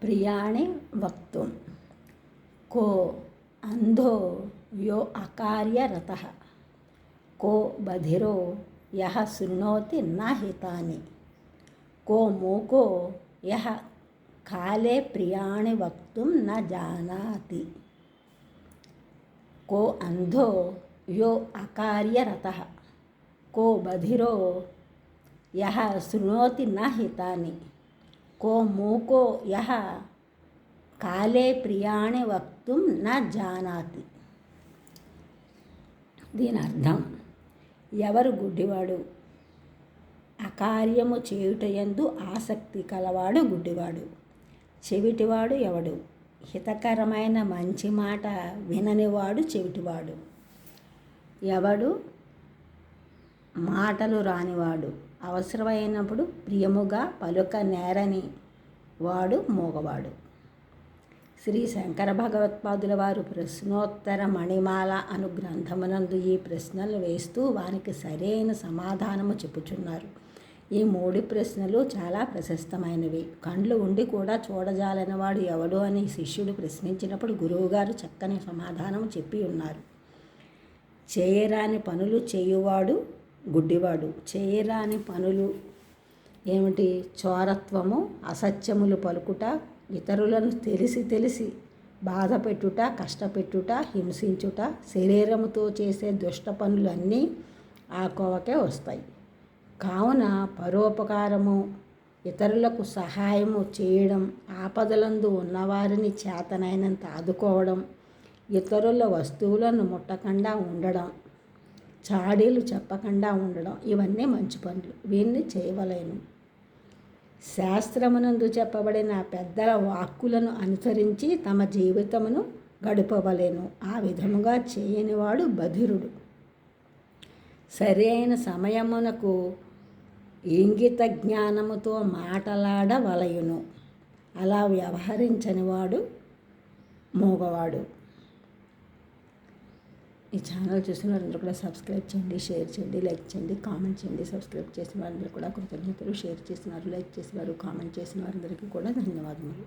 प्रियाणि वक्तुं को अंधो यो अकार्यरतः को बधिरो यः शृणोति न हितानि को मूको यः काले प्रियाणि वक्तुं न जानाति को अंधो यो अकार्यरतः को बधिरो यः शृणोति न हितानि को मूको यः కాలే ప్రియాణి వక్తుం న జానాతి. దీని అర్థం, ఎవరు గుడ్డివాడు, అకార్యము చేయుటయందు ఆసక్తి కలవాడు గుడ్డివాడు. చెవిటివాడు ఎవడు, హితకరమైన మంచి మాట విననివాడు చెవిటివాడు. ఎవడు మాటలు రానివాడు, అవసరమైనప్పుడు ప్రియముగా పలుక నేరని వాడు మూగవాడు. శ్రీ శంకర భగవత్పాదుల వారు ప్రశ్నోత్తర మణిమాల అను గ్రంథమునందు ఈ ప్రశ్నలు వేస్తూ వారికి సరైన సమాధానము చెప్పుచున్నారు. ఈ 3 ప్రశ్నలు చాలా ప్రశస్తమైనవి. కండ్లు ఉండి కూడా చూడజాలనివాడు ఎవడు అని శిష్యుడు ప్రశ్నించినప్పుడు గురువుగారు చక్కని సమాధానము చెప్పి ఉన్నారు. చేయరాని పనులు చేయువాడు గుడ్డివాడు. చేయరాని పనులు ఏమిటి? చోరత్వము, అసత్యములు పలుకుట, ఇతరులను తెలిసి బాధ పెట్టుట, కష్టపెట్టుట, హింసించుట, శరీరముతో చేసే దుష్ట పనులు అన్నీ ఆ కోవకే వస్తాయి. కావున పరోపకారము, ఇతరులకు సహాయము చేయడం, ఆపదలందు ఉన్నవారిని చేతనైనంత ఆదుకోవడం, ఇతరుల వస్తువులను ముట్టకుండా ఉండడం, చాడీలు చెప్పకుండా ఉండడం, ఇవన్నీ మంచి పనులు. వీన్ని చేయవలేను. శాస్త్రమునందు చెప్పబడిన పెద్దల వాక్కులను అనుసరించి తమ జీవితమును గడపవలేను. ఆ విధముగా చేయనివాడు బధిరుడు. సరైన సమయమునకు ఇంగిత జ్ఞానముతో మాటలాడవలయును. అలా వ్యవహరించనివాడు మూగవాడు. ఈ ఛానల్ చూసిన వారందరూ కూడా సబ్స్క్రైబ్ చేయండి, షేర్ చేయండి, లైక్ చేయండి, కామెంట్ చేయండి. సబ్స్క్రైబ్ చేసిన వారందరూ కూడా కృతజ్ఞతలు. షేర్ చేసినారు, లైక్ చేసినారు, కామెంట్ చేసిన వారందరికీ కూడా ధన్యవాదములు.